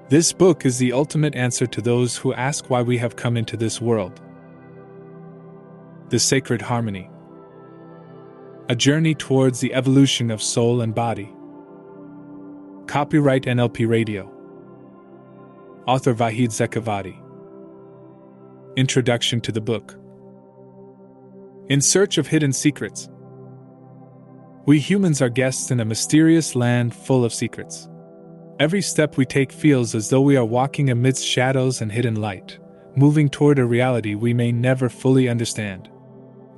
This book is the ultimate answer to those who ask why we have come into this world. The Sacred Harmony. A Journey Towards the Evolution of Soul and Body. Copyright NLP Radio. Author Vahid Zekavati. Introduction to the book. In search of hidden secrets. We humans are guests in a mysterious land full of secrets. Every step we take feels as though we are walking amidst shadows and hidden light, moving toward a reality we may never fully understand.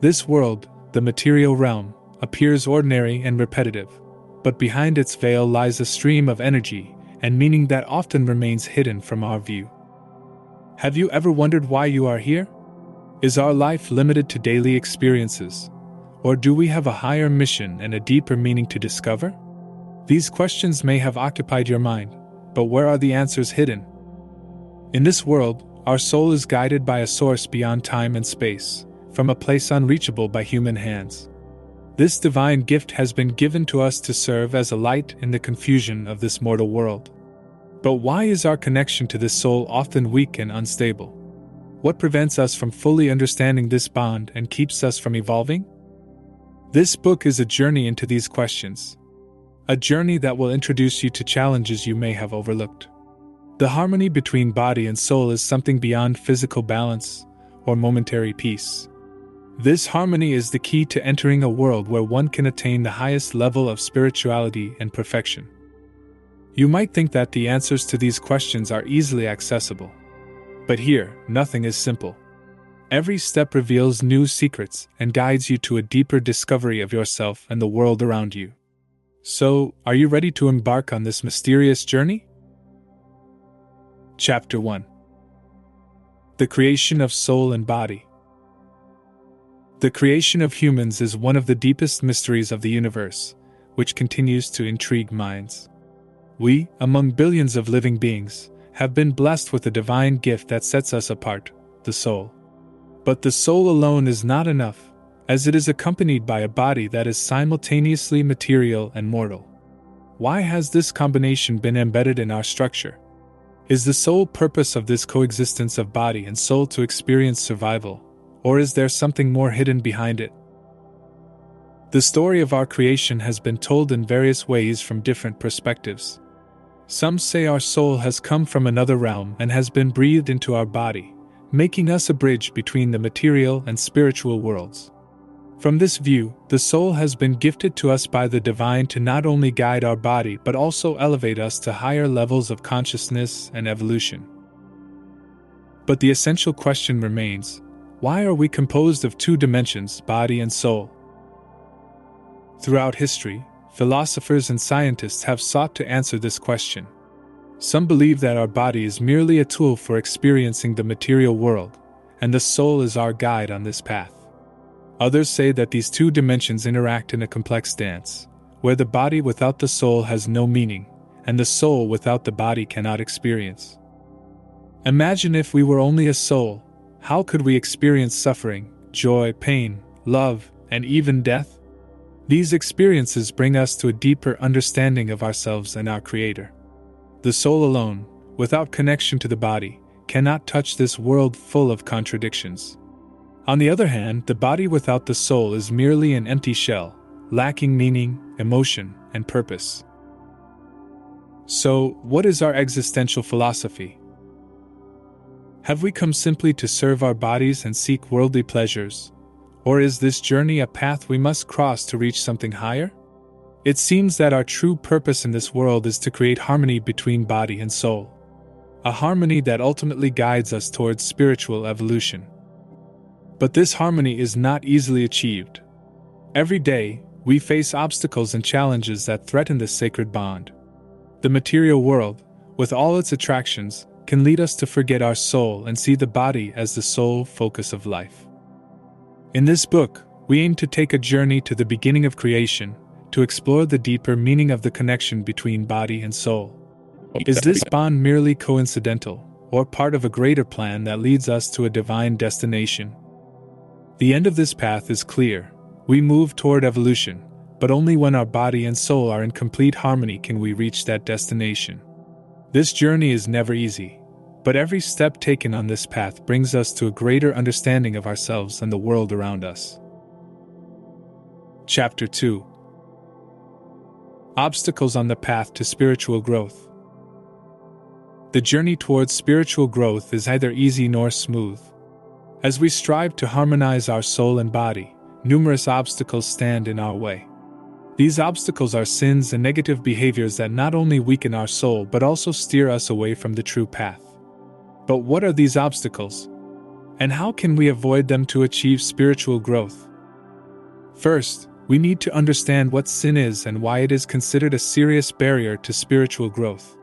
This world, the material realm, appears ordinary and repetitive, but behind its veil lies a stream of energy and meaning that often remains hidden from our view. Have you ever wondered why you are here? Is our life limited to daily experiences? Or do we have a higher mission and a deeper meaning to discover? These questions may have occupied your mind, but where are the answers hidden? In this world, our soul is guided by a source beyond time and space, from a place unreachable by human hands. This divine gift has been given to us to serve as a light in the confusion of this mortal world. But why is our connection to this soul often weak and unstable? What prevents us from fully understanding this bond and keeps us from evolving? This book is a journey into these questions. A journey that will introduce you to challenges you may have overlooked. The harmony between body and soul is something beyond physical balance or momentary peace. This harmony is the key to entering a world where one can attain the highest level of spirituality and perfection. You might think that the answers to these questions are easily accessible. But here, nothing is simple. Every step reveals new secrets and guides you to a deeper discovery of yourself and the world around you. So, are you ready to embark on this mysterious journey? Chapter 1. The Creation of Soul and Body. The creation of humans is one of the deepest mysteries of the universe, which continues to intrigue minds. We, among billions of living beings, have been blessed with a divine gift that sets us apart, the soul. But the soul alone is not enough, as it is accompanied by a body that is simultaneously material and mortal. Why has this combination been embedded in our structure? Is the sole purpose of this coexistence of body and soul to experience survival, or is there something more hidden behind it? The story of our creation has been told in various ways from different perspectives. Some say our soul has come from another realm and has been breathed into our body, making us a bridge between the material and spiritual worlds. From this view, the soul has been gifted to us by the divine to not only guide our body but also elevate us to higher levels of consciousness and evolution. But the essential question remains, why are we composed of two dimensions, body and soul? Throughout history, philosophers and scientists have sought to answer this question. Some believe that our body is merely a tool for experiencing the material world, and the soul is our guide on this path. Others say that these two dimensions interact in a complex dance, where the body without the soul has no meaning, and the soul without the body cannot experience. Imagine if we were only a soul, how could we experience suffering, joy, pain, love, and even death? These experiences bring us to a deeper understanding of ourselves and our Creator. The soul alone, without connection to the body, cannot touch this world full of contradictions. On the other hand, the body without the soul is merely an empty shell, lacking meaning, emotion, and purpose. So, what is our existential philosophy? Have we come simply to serve our bodies and seek worldly pleasures? Or is this journey a path we must cross to reach something higher? It seems that our true purpose in this world is to create harmony between body and soul. A harmony that ultimately guides us towards spiritual evolution. But this harmony is not easily achieved. Every day, we face obstacles and challenges that threaten this sacred bond. The material world, with all its attractions, can lead us to forget our soul and see the body as the sole focus of life. In this book, we aim to take a journey to the beginning of creation, to explore the deeper meaning of the connection between body and soul. Is this bond merely coincidental, or part of a greater plan that leads us to a divine destination? The end of this path is clear. We move toward evolution, but only when our body and soul are in complete harmony can we reach that destination. This journey is never easy, but every step taken on this path brings us to a greater understanding of ourselves and the world around us. Chapter 2: Obstacles on the Path to Spiritual Growth. The journey towards spiritual growth is neither easy nor smooth. As we strive to harmonize our soul and body, numerous obstacles stand in our way. These obstacles are sins and negative behaviors that not only weaken our soul but also steer us away from the true path. But what are these obstacles? And how can we avoid them to achieve spiritual growth? First, we need to understand what sin is and why it is considered a serious barrier to spiritual growth.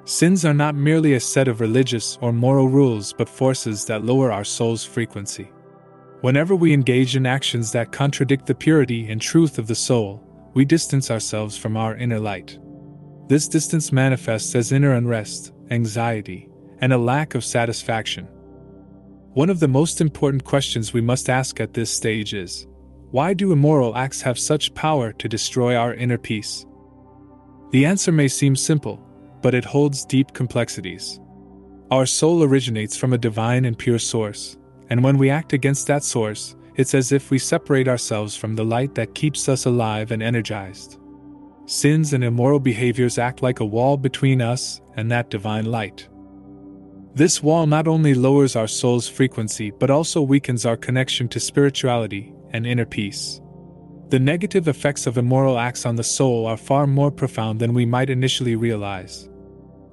Sins are not merely a set of religious or moral rules but forces that lower our soul's frequency. Whenever we engage in actions that contradict the purity and truth of the soul, we distance ourselves from our inner light. This distance manifests as inner unrest, anxiety, and a lack of satisfaction. One of the most important questions we must ask at this stage is, why do immoral acts have such power to destroy our inner peace? The answer may seem simple, but it holds deep complexities. Our soul originates from a divine and pure source, and when we act against that source, it's as if we separate ourselves from the light that keeps us alive and energized. Sins and immoral behaviors act like a wall between us and that divine light. This wall not only lowers our soul's frequency but also weakens our connection to spirituality and inner peace. The negative effects of immoral acts on the soul are far more profound than we might initially realize.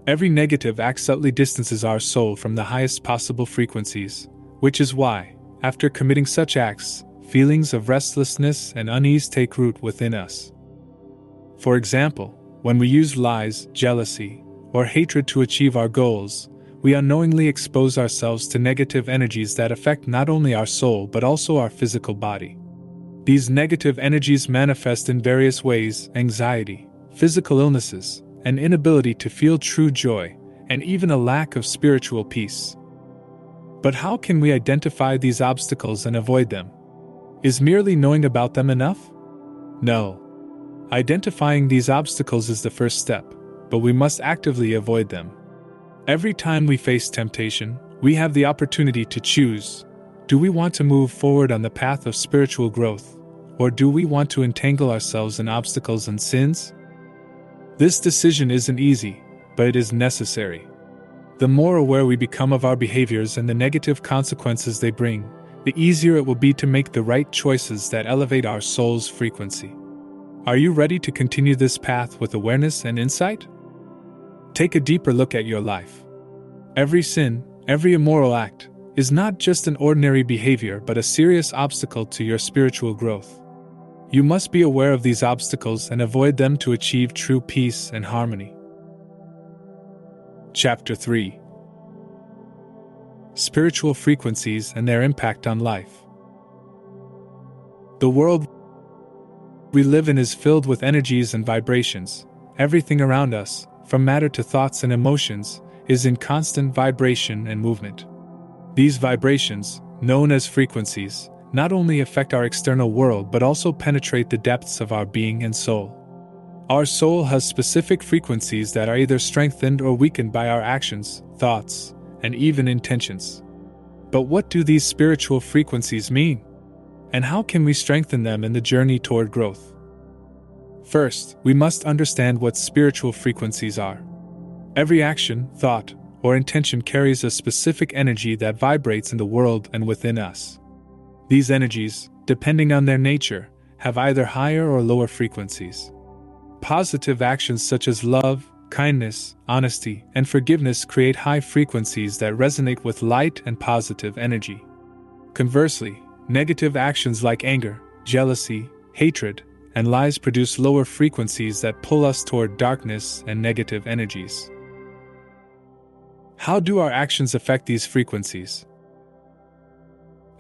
Every negative act subtly distances our soul from the highest possible frequencies, which is why, after committing such acts, feelings of restlessness and unease take root within us. For example, when we use lies, jealousy, or hatred to achieve our goals, we unknowingly expose ourselves to negative energies that affect not only our soul but also our physical body. These negative energies manifest in various ways: anxiety, physical illnesses, an inability to feel true joy, and even a lack of spiritual peace. But how can we identify these obstacles and avoid them? Is merely knowing about them enough? No. Identifying these obstacles is the first step, but we must actively avoid them. Every time we face temptation, we have the opportunity to choose: do we want to move forward on the path of spiritual growth, or do we want to entangle ourselves in obstacles and sins? This decision isn't easy, but it is necessary. The more aware we become of our behaviors and the negative consequences they bring, the easier it will be to make the right choices that elevate our soul's frequency. Are you ready to continue this path with awareness and insight? Take a deeper look at your life. Every sin, every immoral act, is not just an ordinary behavior but a serious obstacle to your spiritual growth. You must be aware of these obstacles and avoid them to achieve true peace and harmony. Chapter 3: Spiritual Frequencies and Their Impact on Life. The world we live in is filled with energies and vibrations. Everything around us, from matter to thoughts and emotions, is in constant vibration and movement. These vibrations, known as frequencies, not only affect our external world but also penetrate the depths of our being and soul. Our soul has specific frequencies that are either strengthened or weakened by our actions, thoughts, and even intentions. But what do these spiritual frequencies mean? And how can we strengthen them in the journey toward growth? First, we must understand what spiritual frequencies are. Every action, thought, or intention carries a specific energy that vibrates in the world and within us. These energies, depending on their nature, have either higher or lower frequencies. Positive actions such as love, kindness, honesty, and forgiveness create high frequencies that resonate with light and positive energy. Conversely, negative actions like anger, jealousy, hatred, and lies produce lower frequencies that pull us toward darkness and negative energies. How do our actions affect these frequencies?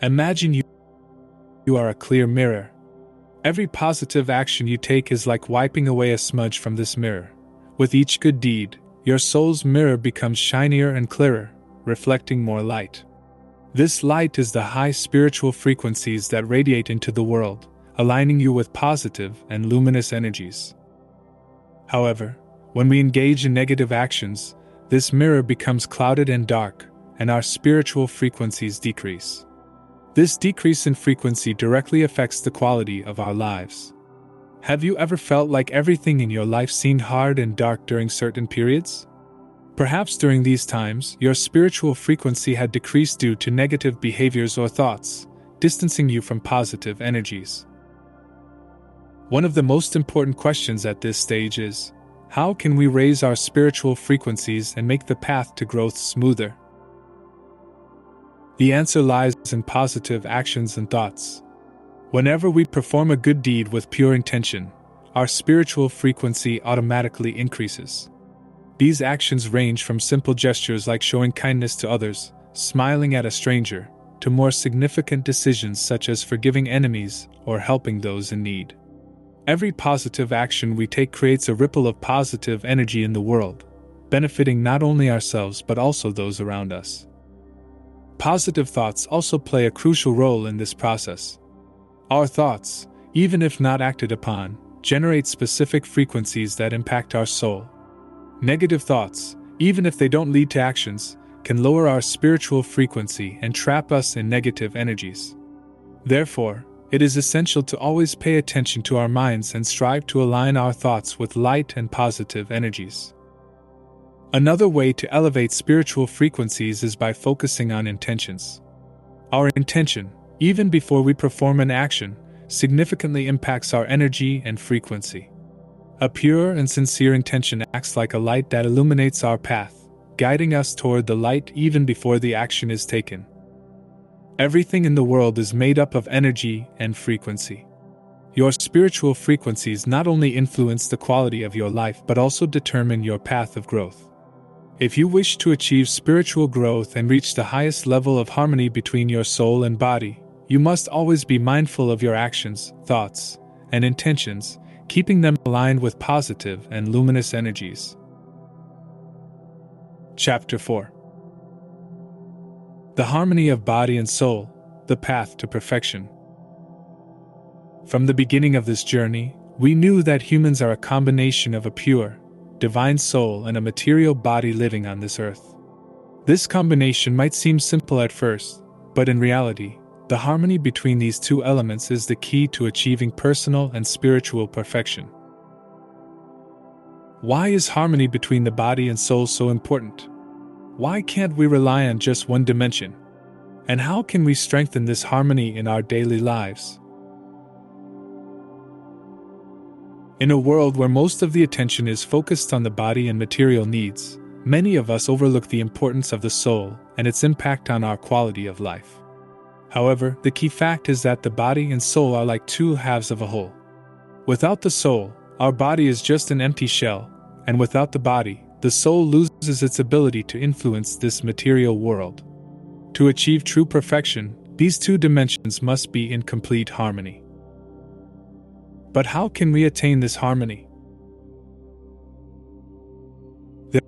Imagine you are a clear mirror. Every positive action you take is like wiping away a smudge from this mirror. With each good deed, your soul's mirror becomes shinier and clearer, reflecting more light. This light is the high spiritual frequencies that radiate into the world, aligning you with positive and luminous energies. However, when we engage in negative actions, this mirror becomes clouded and dark, and our spiritual frequencies decrease. This decrease in frequency directly affects the quality of our lives. Have you ever felt like everything in your life seemed hard and dark during certain periods? Perhaps during these times, your spiritual frequency had decreased due to negative behaviors or thoughts, distancing you from positive energies. One of the most important questions at this stage is, how can we raise our spiritual frequencies and make the path to growth smoother? The answer lies in positive actions and thoughts. Whenever we perform a good deed with pure intention, our spiritual frequency automatically increases. These actions range from simple gestures like showing kindness to others, smiling at a stranger, to more significant decisions such as forgiving enemies or helping those in need. Every positive action we take creates a ripple of positive energy in the world, benefiting not only ourselves but also those around us. Positive thoughts also play a crucial role in this process. Our thoughts, even if not acted upon, generate specific frequencies that impact our soul. Negative thoughts, even if they don't lead to actions, can lower our spiritual frequency and trap us in negative energies. Therefore, it is essential to always pay attention to our minds and strive to align our thoughts with light and positive energies. Another way to elevate spiritual frequencies is by focusing on intentions. Our intention, even before we perform an action, significantly impacts our energy and frequency. A pure and sincere intention acts like a light that illuminates our path, guiding us toward the light even before the action is taken. Everything in the world is made up of energy and frequency. Your spiritual frequencies not only influence the quality of your life but also determine your path of growth. If you wish to achieve spiritual growth and reach the highest level of harmony between your soul and body, you must always be mindful of your actions, thoughts, and intentions, keeping them aligned with positive and luminous energies. Chapter 4. The Harmony of Body and Soul, the Path to Perfection. From the beginning of this journey, we knew that humans are a combination of a pure, divine soul and a material body living on this earth. This combination might seem simple at first, but in reality, the harmony between these two elements is the key to achieving personal and spiritual perfection. Why is harmony between the body and soul so important? Why can't we rely on just one dimension? And how can we strengthen this harmony in our daily lives? In a world where most of the attention is focused on the body and material needs, many of us overlook the importance of the soul and its impact on our quality of life. However, the key fact is that the body and soul are like two halves of a whole. Without the soul, our body is just an empty shell, and without the body, the soul loses its ability to influence this material world. To achieve true perfection, these two dimensions must be in complete harmony. But how can we attain this harmony? There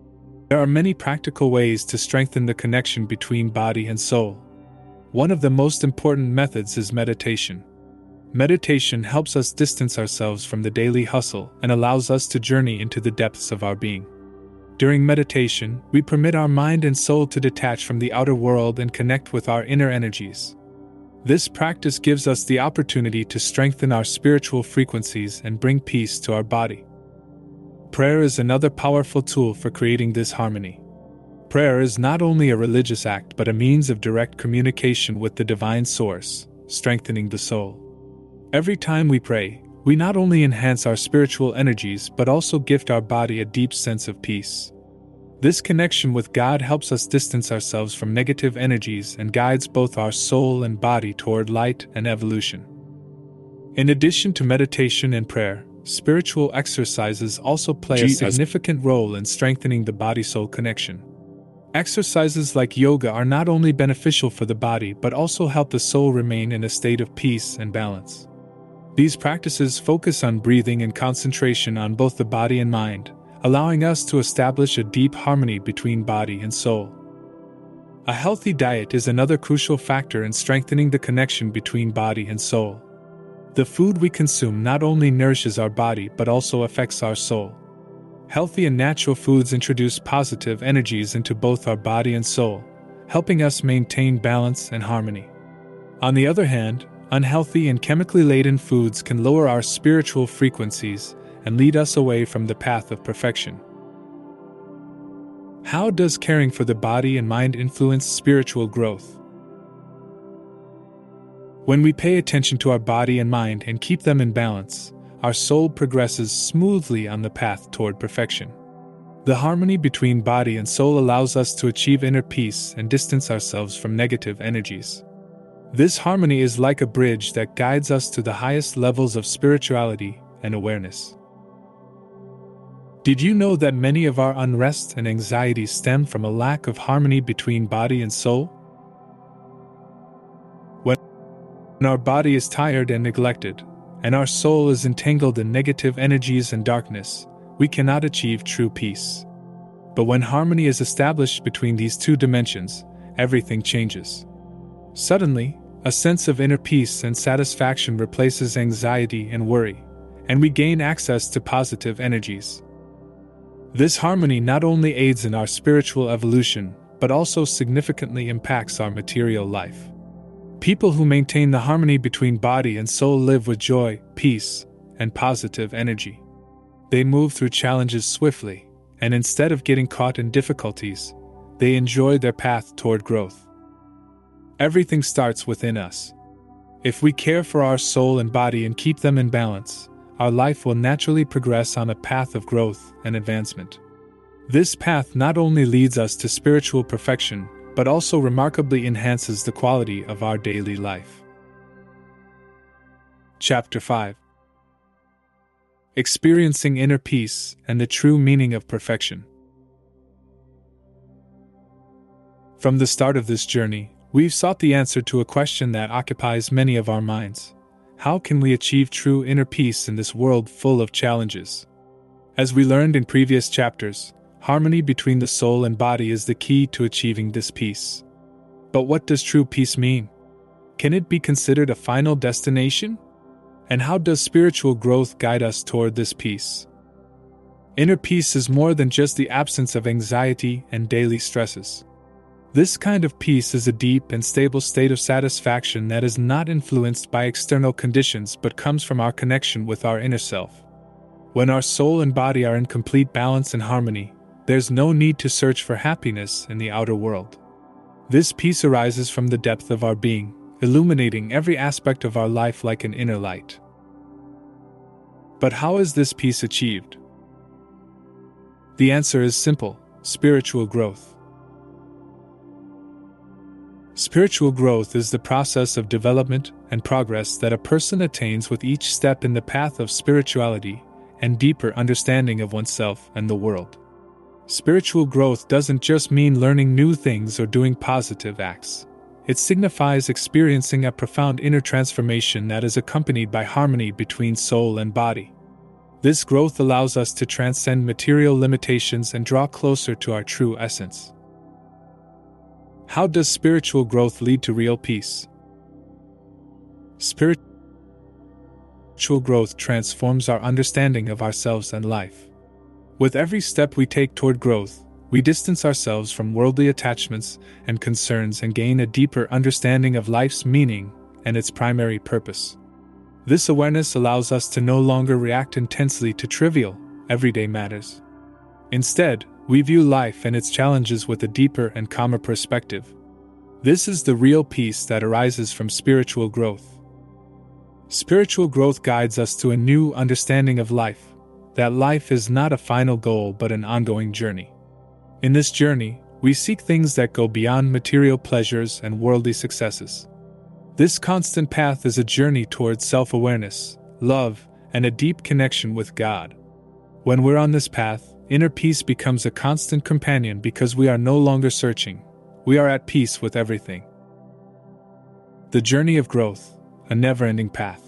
are many practical ways to strengthen the connection between body and soul. One of the most important methods is meditation. Meditation helps us distance ourselves from the daily hustle and allows us to journey into the depths of our being. During meditation, we permit our mind and soul to detach from the outer world and connect with our inner energies. This practice gives us the opportunity to strengthen our spiritual frequencies and bring peace to our body. Prayer is another powerful tool for creating this harmony. Prayer is not only a religious act but a means of direct communication with the divine source, strengthening the soul. Every time we pray, we not only enhance our spiritual energies but also gift our body a deep sense of peace. This connection with God helps us distance ourselves from negative energies and guides both our soul and body toward light and evolution. In addition to meditation and prayer, spiritual exercises also play a significant role in strengthening the body-soul connection. Exercises like yoga are not only beneficial for the body but also help the soul remain in a state of peace and balance. These practices focus on breathing and concentration on both the body and mind, allowing us to establish a deep harmony between body and soul. A healthy diet is another crucial factor in strengthening the connection between body and soul. The food we consume not only nourishes our body but also affects our soul. Healthy and natural foods introduce positive energies into both our body and soul, helping us maintain balance and harmony. On the other hand, unhealthy and chemically laden foods can lower our spiritual frequencies and lead us away from the path of perfection. How does caring for the body and mind influence spiritual growth? When we pay attention to our body and mind and keep them in balance, our soul progresses smoothly on the path toward perfection. The harmony between body and soul allows us to achieve inner peace and distance ourselves from negative energies. This harmony is like a bridge that guides us to the highest levels of spirituality and awareness. Did you know that many of our unrest and anxiety stem from a lack of harmony between body and soul? When our body is tired and neglected, and our soul is entangled in negative energies and darkness, we cannot achieve true peace. But when harmony is established between these two dimensions, everything changes. Suddenly, a sense of inner peace and satisfaction replaces anxiety and worry, and we gain access to positive energies. This harmony not only aids in our spiritual evolution, but also significantly impacts our material life. People who maintain the harmony between body and soul live with joy, peace, and positive energy. They move through challenges swiftly, and instead of getting caught in difficulties, they enjoy their path toward growth. Everything starts within us. If we care for our soul and body and keep them in balance, our life will naturally progress on a path of growth and advancement. This path not only leads us to spiritual perfection, but also remarkably enhances the quality of our daily life. Chapter 5. Experiencing Inner Peace and the True Meaning of Perfection. From the start of this journey, we've sought the answer to a question that occupies many of our minds. How can we achieve true inner peace in this world full of challenges? As we learned in previous chapters, harmony between the soul and body is the key to achieving this peace. But what does true peace mean? Can it be considered a final destination? And how does spiritual growth guide us toward this peace? Inner peace is more than just the absence of anxiety and daily stresses. This kind of peace is a deep and stable state of satisfaction that is not influenced by external conditions but comes from our connection with our inner self. When our soul and body are in complete balance and harmony, there's no need to search for happiness in the outer world. This peace arises from the depth of our being, illuminating every aspect of our life like an inner light. But how is this peace achieved? The answer is simple: spiritual growth. Spiritual growth is the process of development and progress that a person attains with each step in the path of spirituality and deeper understanding of oneself and the world. Spiritual growth doesn't just mean learning new things or doing positive acts. It signifies experiencing a profound inner transformation that is accompanied by harmony between soul and body. This growth allows us to transcend material limitations and draw closer to our true essence. How does spiritual growth lead to real peace? Spiritual growth transforms our understanding of ourselves and life. With every step we take toward growth, we distance ourselves from worldly attachments and concerns and gain a deeper understanding of life's meaning and its primary purpose. This awareness allows us to no longer react intensely to trivial, everyday matters. Instead, we view life and its challenges with a deeper and calmer perspective. This is the real peace that arises from spiritual growth. Spiritual growth guides us to a new understanding of life, that life is not a final goal but an ongoing journey. In this journey, we seek things that go beyond material pleasures and worldly successes. This constant path is a journey towards self-awareness, love, and a deep connection with God. When we're on this path, inner peace becomes a constant companion because we are no longer searching. We are at peace with everything. The journey of growth, a never-ending path.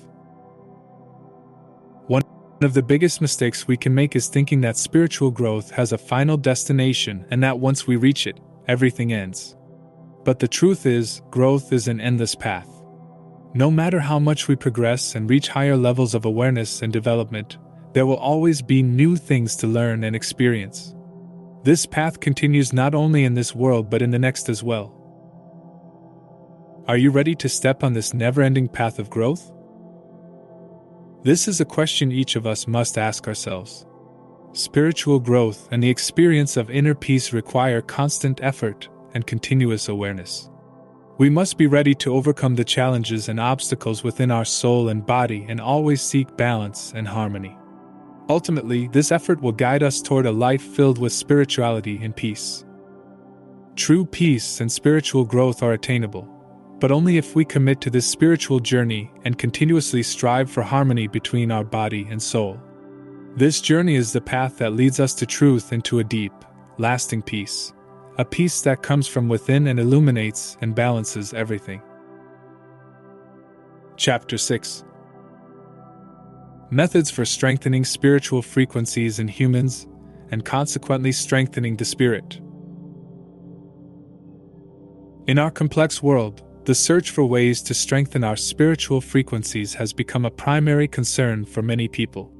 One of the biggest mistakes we can make is thinking that spiritual growth has a final destination and that once we reach it, everything ends. But the truth is, growth is an endless path. No matter how much we progress and reach higher levels of awareness and development, There will always be new things to learn and experience. This path continues not only in this world but in the next as well. Are you ready to step on this never-ending path of growth? This is a question each of us must ask ourselves. Spiritual growth and the experience of inner peace require constant effort and continuous awareness. We must be ready to overcome the challenges and obstacles within our soul and body and always seek balance and harmony. Ultimately, this effort will guide us toward a life filled with spirituality and peace. True peace and spiritual growth are attainable, but only if we commit to this spiritual journey and continuously strive for harmony between our body and soul. This journey is the path that leads us to truth and to a deep, lasting peace, a peace that comes from within and illuminates and balances everything. Chapter 6. Methods for strengthening spiritual frequencies in humans, and consequently strengthening the spirit. In our complex world, the search for ways to strengthen our spiritual frequencies has become a primary concern for many people.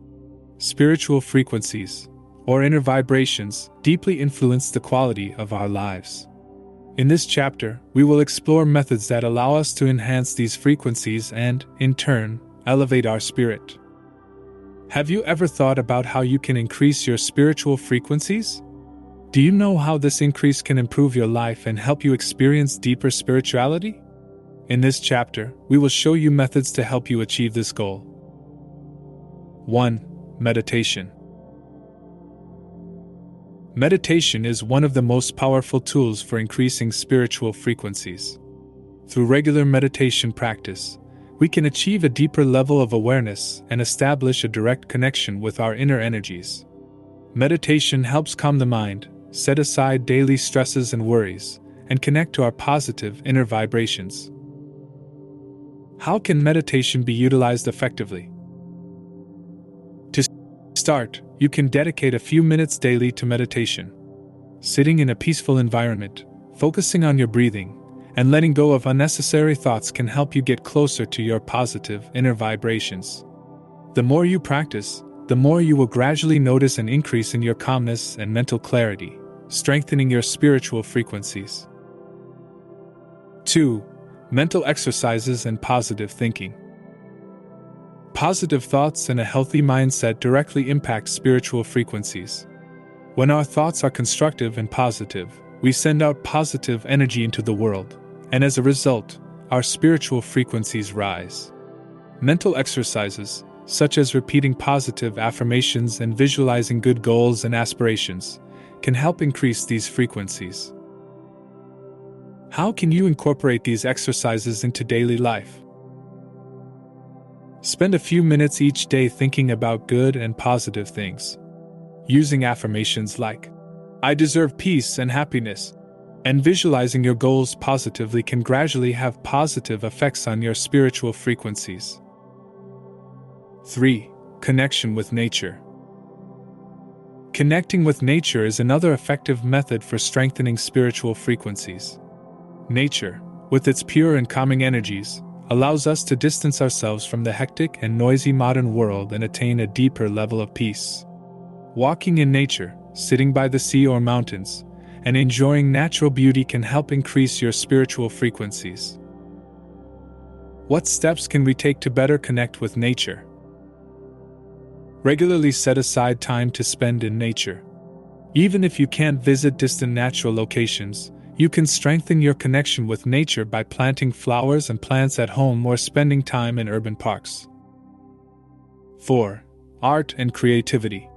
Spiritual frequencies, or inner vibrations, deeply influence the quality of our lives. In this chapter, we will explore methods that allow us to enhance these frequencies and, in turn, elevate our spirit. Have you ever thought about how you can increase your spiritual frequencies? Do you know how this increase can improve your life and help you experience deeper spirituality? In this chapter, we will show you methods to help you achieve this goal. 1. Meditation. Meditation is one of the most powerful tools for increasing spiritual frequencies. Through regular meditation practice, we can achieve a deeper level of awareness and establish a direct connection with our inner energies. Meditation helps calm the mind, set aside daily stresses and worries, and connect to our positive inner vibrations. How can meditation be utilized effectively? To start, you can dedicate a few minutes daily to meditation. Sitting in a peaceful environment, focusing on your breathing, and letting go of unnecessary thoughts can help you get closer to your positive inner vibrations. The more you practice, the more you will gradually notice an increase in your calmness and mental clarity, strengthening your spiritual frequencies. 2. Mental exercises and positive thinking. Positive thoughts and a healthy mindset directly impact spiritual frequencies. When our thoughts are constructive and positive, we send out positive energy into the world, and as a result, our spiritual frequencies rise. Mental exercises, such as repeating positive affirmations and visualizing good goals and aspirations, can help increase these frequencies. How can you incorporate these exercises into daily life? Spend a few minutes each day thinking about good and positive things. Using affirmations like, "I deserve peace and happiness," and visualizing your goals positively can gradually have positive effects on your spiritual frequencies. 3. Connection with nature. Connecting with nature is another effective method for strengthening spiritual frequencies. Nature, with its pure and calming energies, allows us to distance ourselves from the hectic and noisy modern world and attain a deeper level of peace. Walking in nature, sitting by the sea or mountains, and enjoying natural beauty can help increase your spiritual frequencies. What steps can we take to better connect with nature? Regularly set aside time to spend in nature. Even if you can't visit distant natural locations, you can strengthen your connection with nature by planting flowers and plants at home or spending time in urban parks. 4. Art and creativity.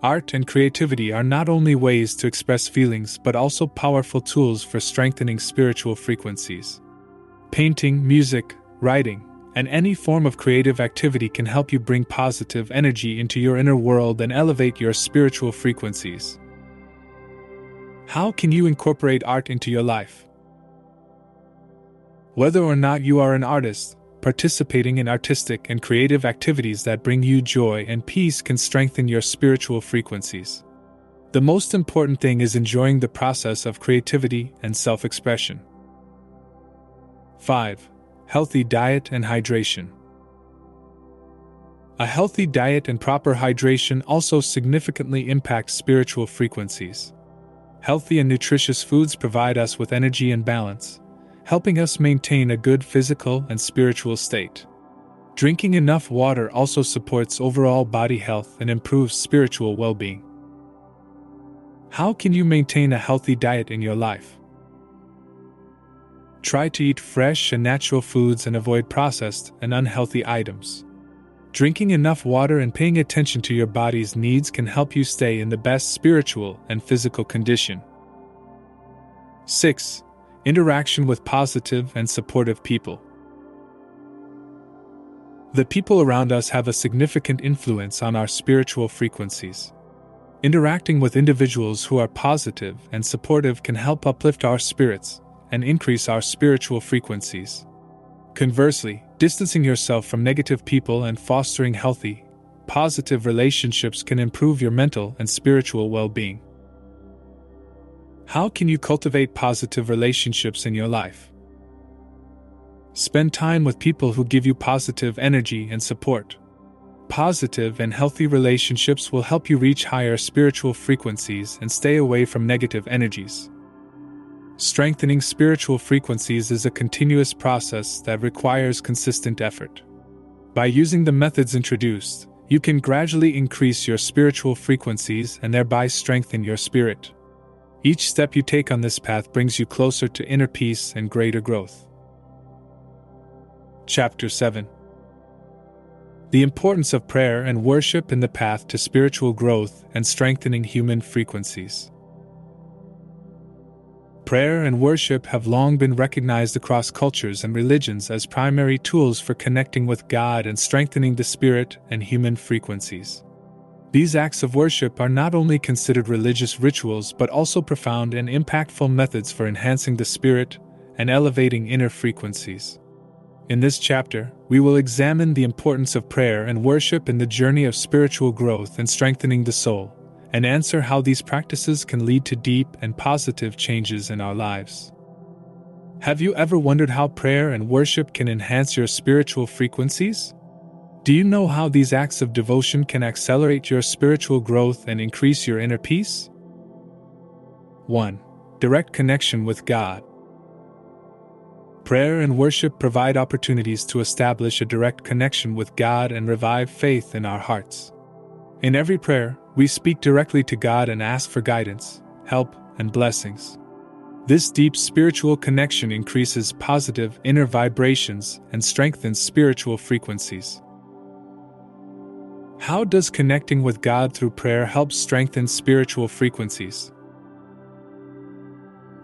Art and creativity are not only ways to express feelings but also powerful tools for strengthening spiritual frequencies. Painting, music, writing, and any form of creative activity can help you bring positive energy into your inner world and elevate your spiritual frequencies. How can you incorporate art into your life? Whether or not you are an artist, participating in artistic and creative activities that bring you joy and peace can strengthen your spiritual frequencies. The most important thing is enjoying the process of creativity and self-expression. 5. Healthy diet and hydration. A healthy diet and proper hydration also significantly impact spiritual frequencies. Healthy and nutritious foods provide us with energy and balance, helping us maintain a good physical and spiritual state. Drinking enough water also supports overall body health and improves spiritual well-being. How can you maintain a healthy diet in your life? Try to eat fresh and natural foods and avoid processed and unhealthy items. Drinking enough water and paying attention to your body's needs can help you stay in the best spiritual and physical condition. 6. Interaction with positive and supportive people. The people around us have a significant influence on our spiritual frequencies. Interacting with individuals who are positive and supportive can help uplift our spirits and increase our spiritual frequencies. Conversely, distancing yourself from negative people and fostering healthy, positive relationships can improve your mental and spiritual well-being. How can you cultivate positive relationships in your life? Spend time with people who give you positive energy and support. Positive and healthy relationships will help you reach higher spiritual frequencies and stay away from negative energies. Strengthening spiritual frequencies is a continuous process that requires consistent effort. By using the methods introduced, you can gradually increase your spiritual frequencies and thereby strengthen your spirit. Each step you take on this path brings you closer to inner peace and greater growth. Chapter 7. The importance of prayer and worship in the path to spiritual growth and strengthening human frequencies. Prayer and worship have long been recognized across cultures and religions as primary tools for connecting with God and strengthening the spirit and human frequencies. These acts of worship are not only considered religious rituals but also profound and impactful methods for enhancing the spirit and elevating inner frequencies. In this chapter, we will examine the importance of prayer and worship in the journey of spiritual growth and strengthening the soul, and answer how these practices can lead to deep and positive changes in our lives. Have you ever wondered how prayer and worship can enhance your spiritual frequencies? Do you know how these acts of devotion can accelerate your spiritual growth and increase your inner peace? 1. Direct connection with God. Prayer and worship provide opportunities to establish a direct connection with God and revive faith in our hearts. In every prayer, we speak directly to God and ask for guidance, help, and blessings. This deep spiritual connection increases positive inner vibrations and strengthens spiritual frequencies. How does connecting with God through prayer help strengthen spiritual frequencies?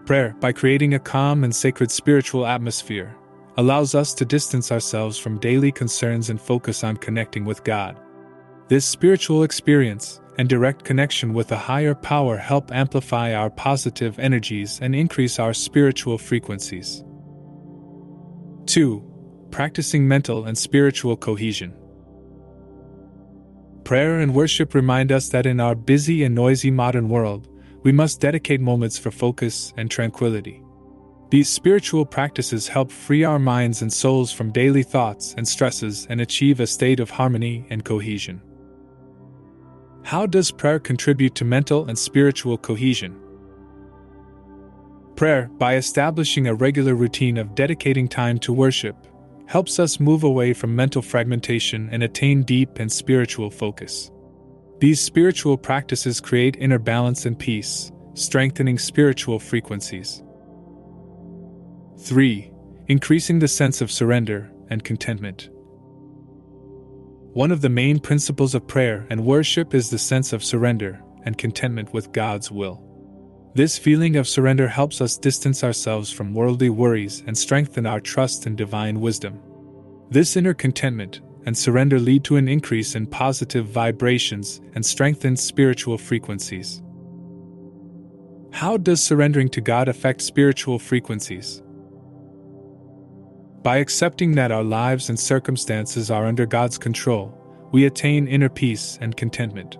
Prayer, by creating a calm and sacred spiritual atmosphere, allows us to distance ourselves from daily concerns and focus on connecting with God. This spiritual experience and direct connection with a higher power help amplify our positive energies and increase our spiritual frequencies. 2. Practicing mental and spiritual cohesion. Prayer and worship remind us that in our busy and noisy modern world, we must dedicate moments for focus and tranquility. These spiritual practices help free our minds and souls from daily thoughts and stresses and achieve a state of harmony and cohesion. How does prayer contribute to mental and spiritual cohesion? Prayer, by establishing a regular routine of dedicating time to worship, helps us move away from mental fragmentation and attain deep and spiritual focus. These spiritual practices create inner balance and peace, strengthening spiritual frequencies. 3. Increasing the sense of surrender and contentment. One of the main principles of prayer and worship is the sense of surrender and contentment with God's will. This feeling of surrender helps us distance ourselves from worldly worries and strengthen our trust in divine wisdom. This inner contentment and surrender lead to an increase in positive vibrations and strengthened spiritual frequencies. How does surrendering to God affect spiritual frequencies? By accepting that our lives and circumstances are under God's control, we attain inner peace and contentment.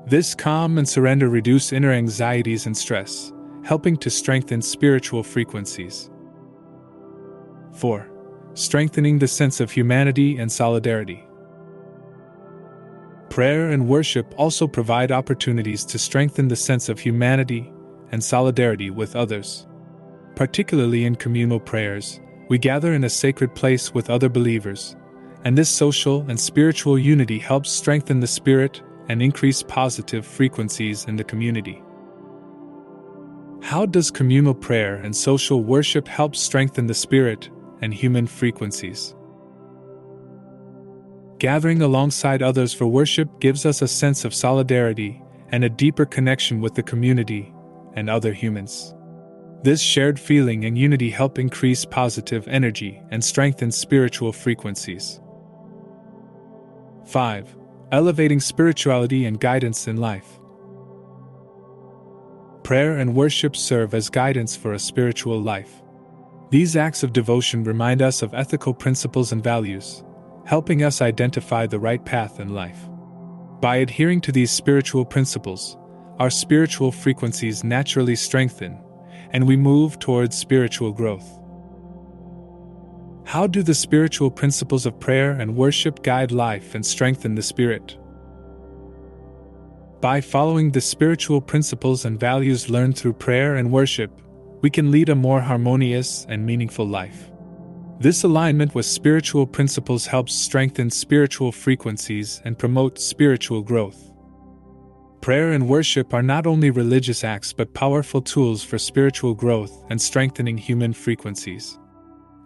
This calm and surrender reduce inner anxieties and stress, helping to strengthen spiritual frequencies. 4. Strengthening the sense of humanity and solidarity. Prayer and worship also provide opportunities to strengthen the sense of humanity and solidarity with others. Particularly in communal prayers, we gather in a sacred place with other believers, and this social and spiritual unity helps strengthen the spirit and increase positive frequencies in the community. How does communal prayer and social worship help strengthen the spirit and human frequencies? Gathering alongside others for worship gives us a sense of solidarity and a deeper connection with the community and other humans. This shared feeling and unity help increase positive energy and strengthen spiritual frequencies. 5. Elevating spirituality and guidance in life. Prayer and worship serve as guidance for a spiritual life. These acts of devotion remind us of ethical principles and values, helping us identify the right path in life. By adhering to these spiritual principles, our spiritual frequencies naturally strengthen, and we move towards spiritual growth. How do the spiritual principles of prayer and worship guide life and strengthen the spirit? By following the spiritual principles and values learned through prayer and worship, we can lead a more harmonious and meaningful life. This alignment with spiritual principles helps strengthen spiritual frequencies and promote spiritual growth. Prayer and worship are not only religious acts but powerful tools for spiritual growth and strengthening human frequencies.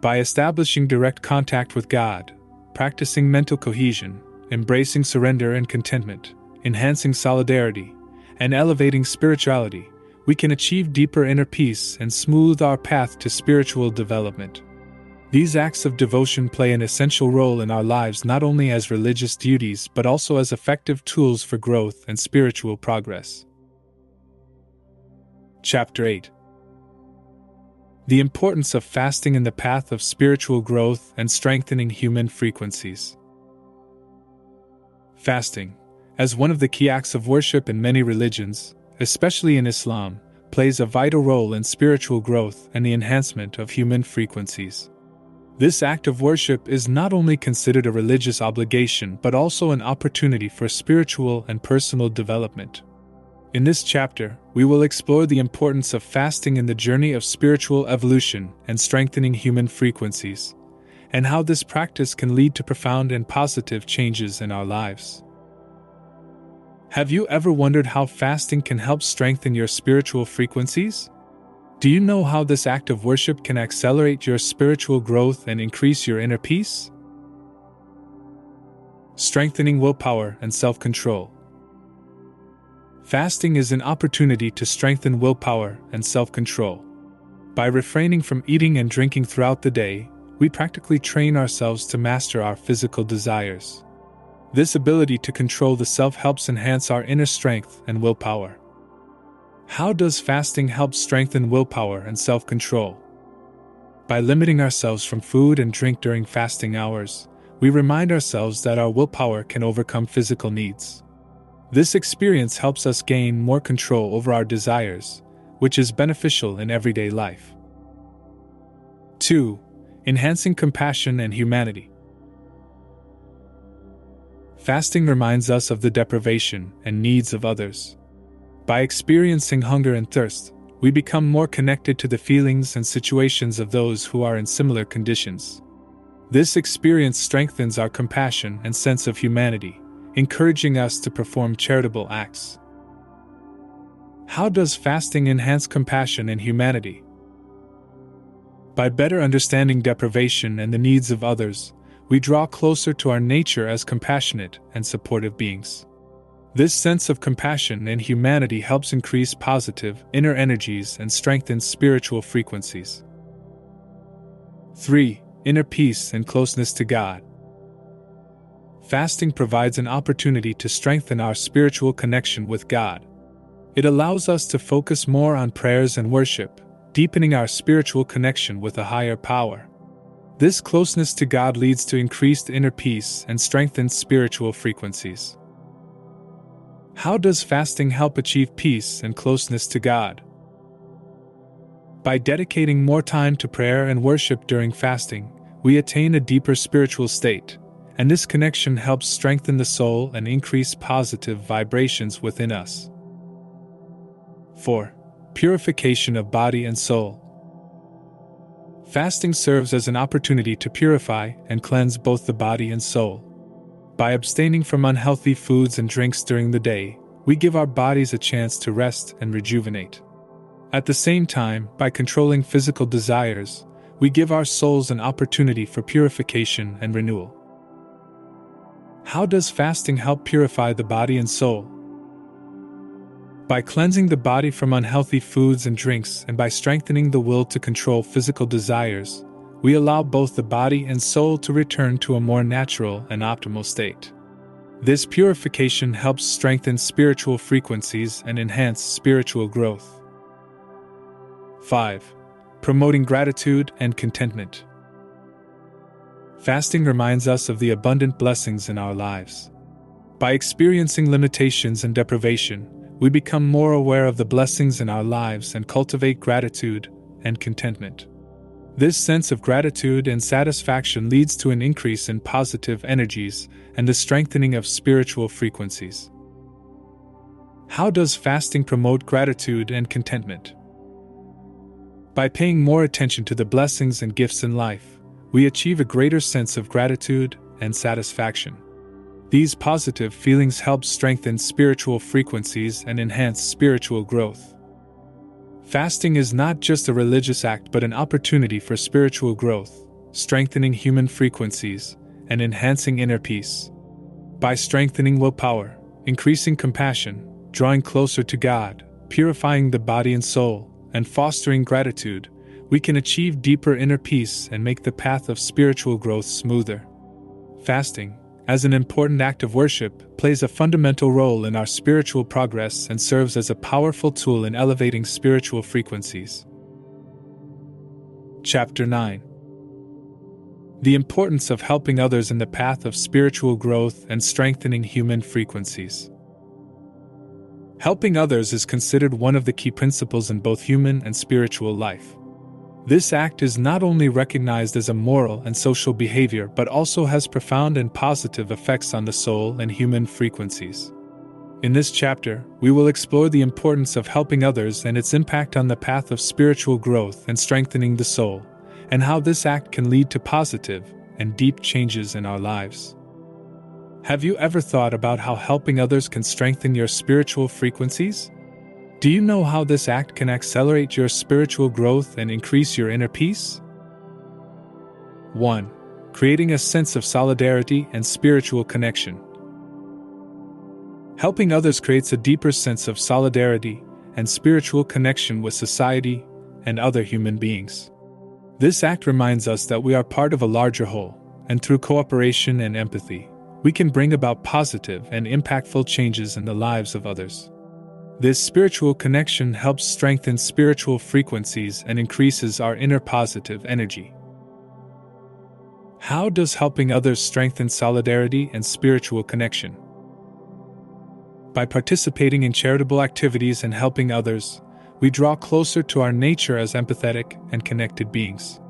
By establishing direct contact with God, practicing mental cohesion, embracing surrender and contentment, enhancing solidarity, and elevating spirituality, we can achieve deeper inner peace and smooth our path to spiritual development. These acts of devotion play an essential role in our lives not only as religious duties but also as effective tools for growth and spiritual progress. Chapter 8. The importance of fasting in the path of spiritual growth and strengthening human frequencies. Fasting, as one of the key acts of worship in many religions, especially in Islam, plays a vital role in spiritual growth and the enhancement of human frequencies. This act of worship is not only considered a religious obligation but also an opportunity for spiritual and personal development. In this chapter, we will explore the importance of fasting in the journey of spiritual evolution and strengthening human frequencies, and how this practice can lead to profound and positive changes in our lives. Have you ever wondered how fasting can help strengthen your spiritual frequencies? Do you know how this act of worship can accelerate your spiritual growth and increase your inner peace? Strengthening willpower and self-control. Fasting is an opportunity to strengthen willpower and self-control. By refraining from eating and drinking throughout the day, we practically train ourselves to master our physical desires. This ability to control the self helps enhance our inner strength and willpower. How does fasting help strengthen willpower and self-control? By limiting ourselves from food and drink during fasting hours, we remind ourselves that our willpower can overcome physical needs. This experience helps us gain more control over our desires, which is beneficial in everyday life. 2. Enhancing compassion and humanity. Fasting reminds us of the deprivation and needs of others. By experiencing hunger and thirst, we become more connected to the feelings and situations of those who are in similar conditions. This experience strengthens our compassion and sense of humanity, encouraging us to perform charitable acts. How does fasting enhance compassion and humanity? By better understanding deprivation and the needs of others, we draw closer to our nature as compassionate and supportive beings. This sense of compassion and humanity helps increase positive inner energies and strengthen spiritual frequencies. 3. Inner peace and closeness to God. Fasting provides an opportunity to strengthen our spiritual connection with God. It allows us to focus more on prayers and worship, deepening our spiritual connection with a higher power. This closeness to God leads to increased inner peace and strengthened spiritual frequencies. How does fasting help achieve peace and closeness to God? By dedicating more time to prayer and worship during fasting, we attain a deeper spiritual state, and this connection helps strengthen the soul and increase positive vibrations within us. 4. Purification of body and soul. Fasting serves as an opportunity to purify and cleanse both the body and soul. By abstaining from unhealthy foods and drinks during the day, we give our bodies a chance to rest and rejuvenate. At the same time, by controlling physical desires, we give our souls an opportunity for purification and renewal. How does fasting help purify the body and soul? By cleansing the body from unhealthy foods and drinks and by strengthening the will to control physical desires, we allow both the body and soul to return to a more natural and optimal state. This purification helps strengthen spiritual frequencies and enhance spiritual growth. 5. Promoting gratitude and contentment. Fasting reminds us of the abundant blessings in our lives. By experiencing limitations and deprivation, we become more aware of the blessings in our lives and cultivate gratitude and contentment. This sense of gratitude and satisfaction leads to an increase in positive energies and the strengthening of spiritual frequencies. How does fasting promote gratitude and contentment? By paying more attention to the blessings and gifts in life, we achieve a greater sense of gratitude and satisfaction. These positive feelings help strengthen spiritual frequencies and enhance spiritual growth. Fasting is not just a religious act but an opportunity for spiritual growth, strengthening human frequencies, and enhancing inner peace. By strengthening willpower, increasing compassion, drawing closer to God, purifying the body and soul, and fostering gratitude, we can achieve deeper inner peace and make the path of spiritual growth smoother. Fasting, as an important act of worship, plays a fundamental role in our spiritual progress and serves as a powerful tool in elevating spiritual frequencies. Chapter 9. The importance of helping others in the path of spiritual growth and strengthening human frequencies. Helping others is considered one of the key principles in both human and spiritual life. This act is not only recognized as a moral and social behavior but also has profound and positive effects on the soul and human frequencies. In this chapter, we will explore the importance of helping others and its impact on the path of spiritual growth and strengthening the soul, and how this act can lead to positive and deep changes in our lives. Have you ever thought about how helping others can strengthen your spiritual frequencies? Do you know how this act can accelerate your spiritual growth and increase your inner peace? 1. Creating a sense of solidarity and spiritual connection. Helping others creates a deeper sense of solidarity and spiritual connection with society and other human beings. This act reminds us that we are part of a larger whole, and through cooperation and empathy, we can bring about positive and impactful changes in the lives of others. This spiritual connection helps strengthen spiritual frequencies and increases our inner positive energy. How does helping others strengthen solidarity and spiritual connection? By participating in charitable activities and helping others, we draw closer to our nature as empathetic and connected beings.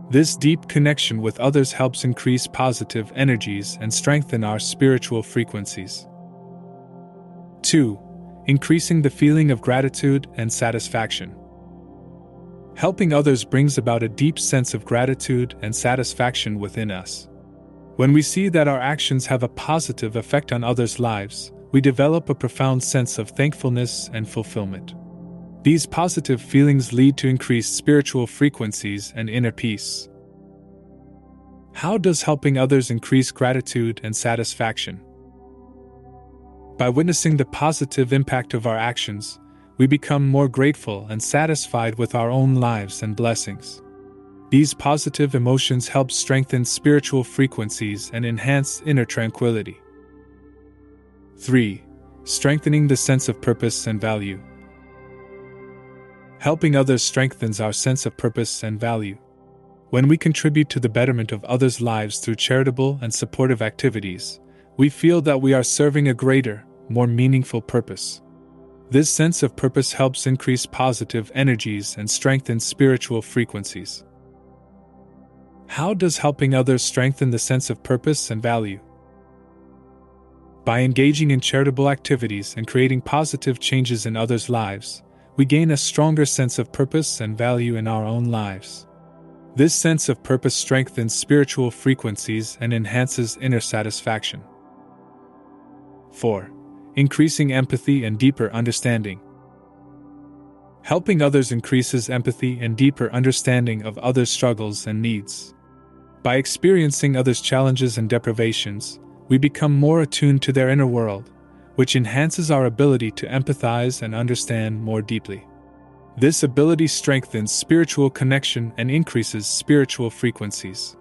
This deep connection with others helps increase positive energies and strengthen our spiritual frequencies. 2. Increasing the feeling of gratitude and satisfaction. Helping others brings about a deep sense of gratitude and satisfaction within us. When we see that our actions have a positive effect on others' lives, we develop a profound sense of thankfulness and fulfillment. These positive feelings lead to increased spiritual frequencies and inner peace. How does helping others increase gratitude and satisfaction? By witnessing the positive impact of our actions, we become more grateful and satisfied with our own lives and blessings. These positive emotions help strengthen spiritual frequencies and enhance inner tranquility. 3. Strengthening the sense of purpose and value. Helping others strengthens our sense of purpose and value. When we contribute to the betterment of others' lives through charitable and supportive activities, we feel that we are serving a greater, more meaningful purpose. This sense of purpose helps increase positive energies and strengthen spiritual frequencies. How does helping others strengthen the sense of purpose and value? By engaging in charitable activities and creating positive changes in others' lives, we gain a stronger sense of purpose and value in our own lives. This sense of purpose strengthens spiritual frequencies and enhances inner satisfaction. 4. Increasing empathy and deeper understanding. Helping others increases empathy and deeper understanding of others' struggles and needs. By experiencing others' challenges and deprivations, we become more attuned to their inner world, which enhances our ability to empathize and understand more deeply. This ability strengthens spiritual connection and increases spiritual frequencies.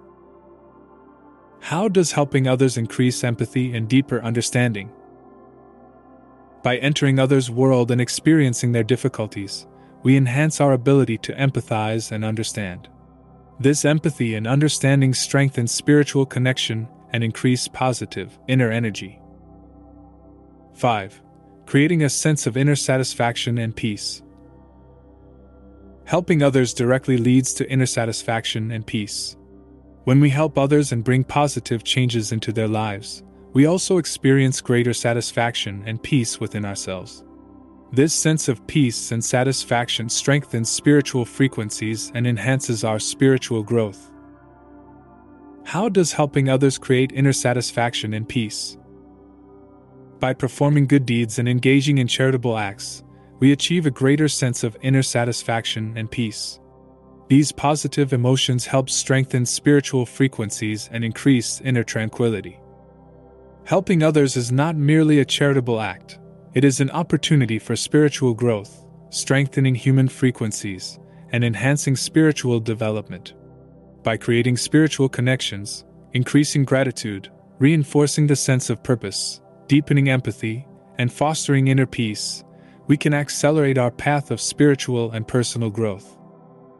How does helping others increase empathy and deeper understanding? By entering others' world and experiencing their difficulties, we enhance our ability to empathize and understand. This empathy and understanding strengthens spiritual connection and increase positive inner energy. 5. Creating a sense of inner satisfaction and peace. Helping others directly leads to inner satisfaction and peace. When we help others and bring positive changes into their lives, we also experience greater satisfaction and peace within ourselves. This sense of peace and satisfaction strengthens spiritual frequencies and enhances our spiritual growth. How does helping others create inner satisfaction and peace? By performing good deeds and engaging in charitable acts, we achieve a greater sense of inner satisfaction and peace. These positive emotions help strengthen spiritual frequencies and increase inner tranquility. Helping others is not merely a charitable act. It is an opportunity for spiritual growth, strengthening human frequencies, and enhancing spiritual development. By creating spiritual connections, increasing gratitude, reinforcing the sense of purpose, deepening empathy, and fostering inner peace, we can accelerate our path of spiritual and personal growth.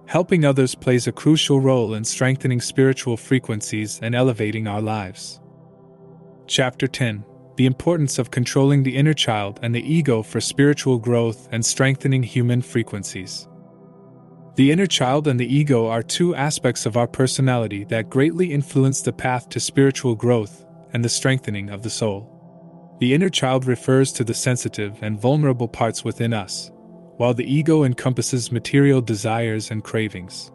Helping others plays a crucial role in strengthening spiritual frequencies and elevating our lives. Chapter 10. The importance of controlling the inner child and the ego for spiritual growth and strengthening human frequencies. The inner child and the ego are two aspects of our personality that greatly influence the path to spiritual growth and the strengthening of the soul. The inner child refers to the sensitive and vulnerable parts within us, while the ego encompasses material desires and cravings.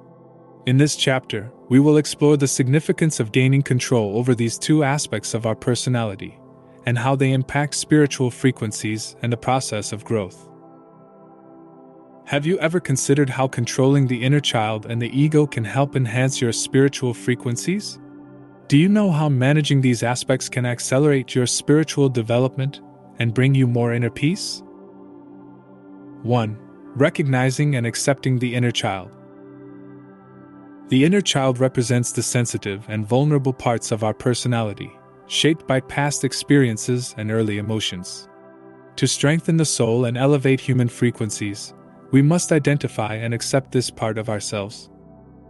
In this chapter, we will explore the significance of gaining control over these two aspects of our personality, and how they impact spiritual frequencies and the process of growth. Have you ever considered how controlling the inner child and the ego can help enhance your spiritual frequencies? Do you know how managing these aspects can accelerate your spiritual development and bring you more inner peace? 1. Recognizing and accepting the inner child. The inner child represents the sensitive and vulnerable parts of our personality, shaped by past experiences and early emotions. To strengthen the soul and elevate human frequencies, we must identify and accept this part of ourselves.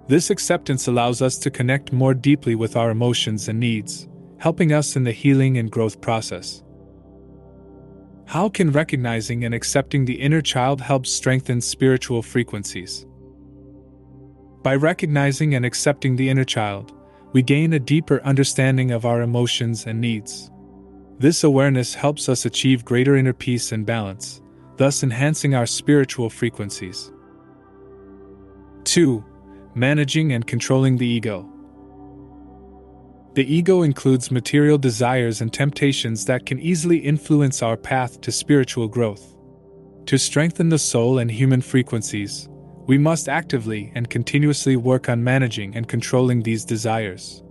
This acceptance allows us to connect more deeply with our emotions and needs, helping us in the healing and growth process. How can recognizing and accepting the inner child help strengthen spiritual frequencies? By recognizing and accepting the inner child, we gain a deeper understanding of our emotions and needs. This awareness helps us achieve greater inner peace and balance, thus enhancing our spiritual frequencies. 2. Managing and controlling the ego. The ego includes material desires and temptations that can easily influence our path to spiritual growth. To strengthen the soul and human frequencies, we must actively and continuously work on managing and controlling these desires.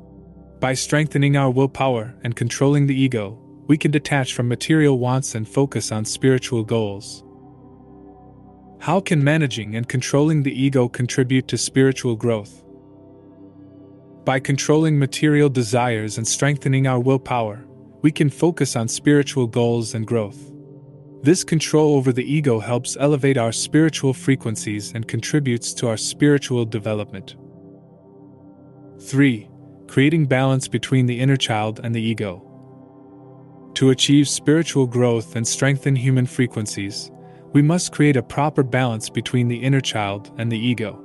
By strengthening our willpower and controlling the ego, we can detach from material wants and focus on spiritual goals. How can managing and controlling the ego contribute to spiritual growth? By controlling material desires and strengthening our willpower, we can focus on spiritual goals and growth. This control over the ego helps elevate our spiritual frequencies and contributes to our spiritual development. 3. Creating balance between the inner child and the ego. To achieve spiritual growth and strengthen human frequencies, we must create a proper balance between the inner child and the ego.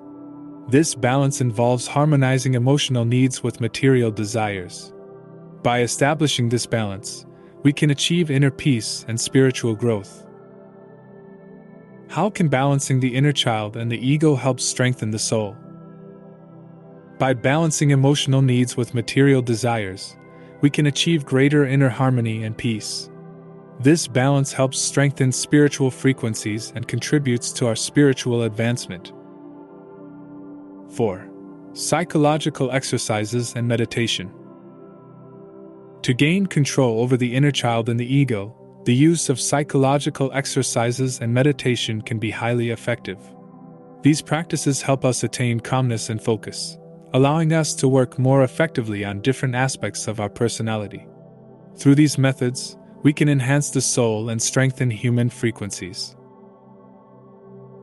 This balance involves harmonizing emotional needs with material desires. By establishing this balance, we can achieve inner peace and spiritual growth. How can balancing the inner child and the ego help strengthen the soul? By balancing emotional needs with material desires, we can achieve greater inner harmony and peace. This balance helps strengthen spiritual frequencies and contributes to our spiritual advancement. 4. Psychological exercises and meditation. To gain control over the inner child and the ego, the use of psychological exercises and meditation can be highly effective. These practices help us attain calmness and focus, allowing us to work more effectively on different aspects of our personality. Through these methods, we can enhance the soul and strengthen human frequencies.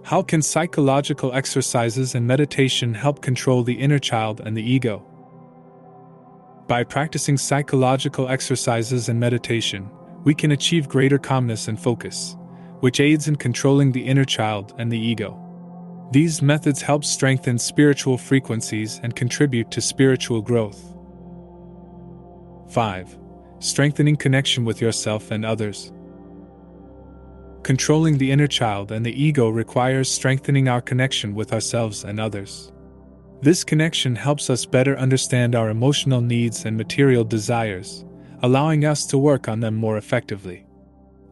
How can psychological exercises and meditation help control the inner child and the ego? By practicing psychological exercises and meditation, we can achieve greater calmness and focus, which aids in controlling the inner child and the ego. These methods help strengthen spiritual frequencies and contribute to spiritual growth. 5. Strengthening connection with yourself and others. Controlling the inner child and the ego requires strengthening our connection with ourselves and others. This connection helps us better understand our emotional needs and material desires, allowing us to work on them more effectively.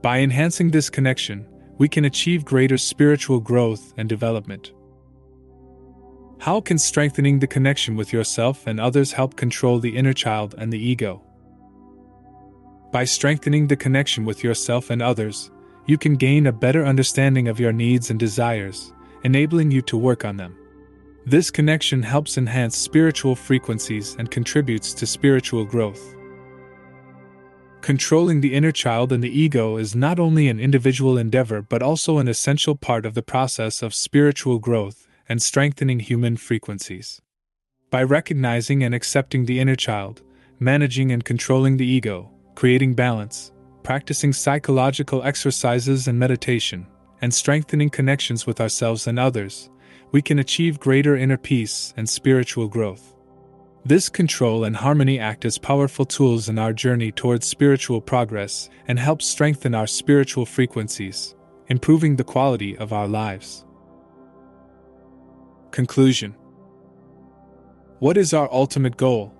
By enhancing this connection, we can achieve greater spiritual growth and development. How can strengthening the connection with yourself and others help control the inner child and the ego? By strengthening the connection with yourself and others, you can gain a better understanding of your needs and desires, enabling you to work on them. This connection helps enhance spiritual frequencies and contributes to spiritual growth. Controlling the inner child and the ego is not only an individual endeavor but also an essential part of the process of spiritual growth and strengthening human frequencies. By recognizing and accepting the inner child, managing and controlling the ego, creating balance, practicing psychological exercises and meditation, and strengthening connections with ourselves and others, we can achieve greater inner peace and spiritual growth. This control and harmony act as powerful tools in our journey towards spiritual progress and help strengthen our spiritual frequencies, improving the quality of our lives. Conclusion. What is our ultimate goal?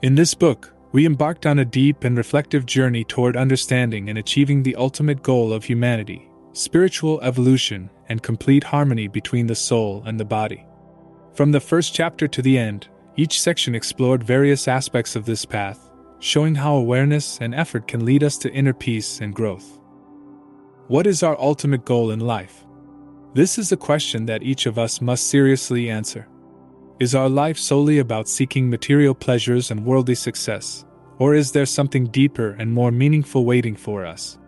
In this book, we embarked on a deep and reflective journey toward understanding and achieving the ultimate goal of humanity: spiritual evolution and complete harmony between the soul and the body. From the first chapter to the end, each section explored various aspects of this path, showing how awareness and effort can lead us to inner peace and growth. What is our ultimate goal in life? This is a question that each of us must seriously answer. Is our life solely about seeking material pleasures and worldly success, or is there something deeper and more meaningful waiting for us?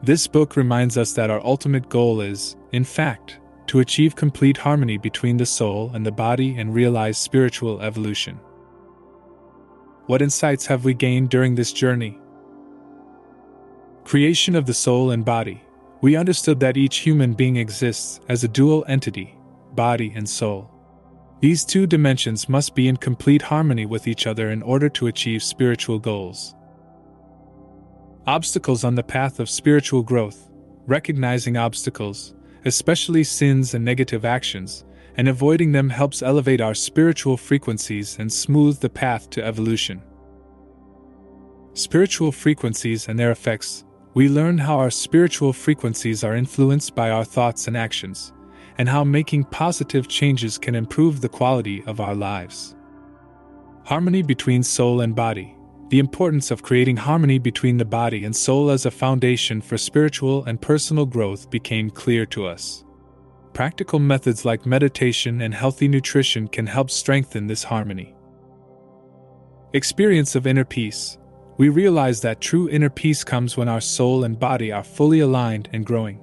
This book reminds us that our ultimate goal is, in fact, to achieve complete harmony between the soul and the body and realize spiritual evolution. What insights have we gained during this journey? Creation of the soul and body. We understood that each human being exists as a dual entity, body and soul. These two dimensions must be in complete harmony with each other in order to achieve spiritual goals. Obstacles on the path of spiritual growth. Recognizing obstacles, especially sins and negative actions, and avoiding them helps elevate our spiritual frequencies and smooth the path to evolution. Spiritual frequencies and their effects. We learn how our spiritual frequencies are influenced by our thoughts and actions, and how making positive changes can improve the quality of our lives. Harmony between soul and body. The importance of creating harmony between the body and soul as a foundation for spiritual and personal growth became clear to us. Practical methods like meditation and healthy nutrition can help strengthen this harmony. Experience of inner peace. We realize that true inner peace comes when our soul and body are fully aligned and growing.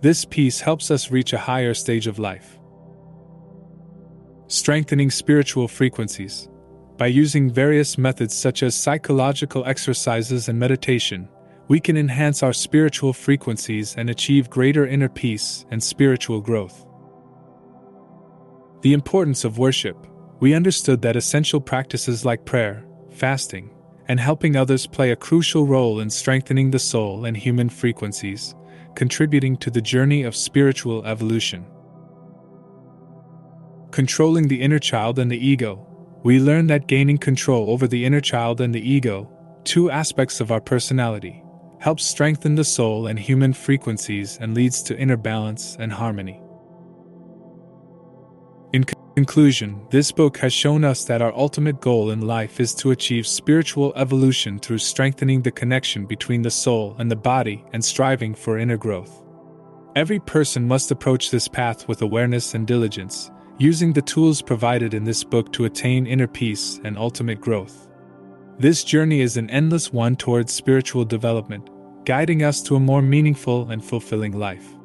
This peace helps us reach a higher stage of life. Strengthening spiritual frequencies. By using various methods such as psychological exercises and meditation, we can enhance our spiritual frequencies and achieve greater inner peace and spiritual growth. the importance of worship, we understood that essential practices like prayer, fasting, and helping others play a crucial role in strengthening the soul and human frequencies, contributing to the journey of spiritual evolution. Controlling the inner child and the ego, we learned that gaining control over the inner child and the ego, two aspects of our personality, helps strengthen the soul and human frequencies and leads to inner balance and harmony. In conclusion, this book has shown us that our ultimate goal in life is to achieve spiritual evolution through strengthening the connection between the soul and the body and striving for inner growth. Every person must approach this path with awareness and diligence, using the tools provided in this book to attain inner peace and ultimate growth. This journey is an endless one towards spiritual development, guiding us to a more meaningful and fulfilling life.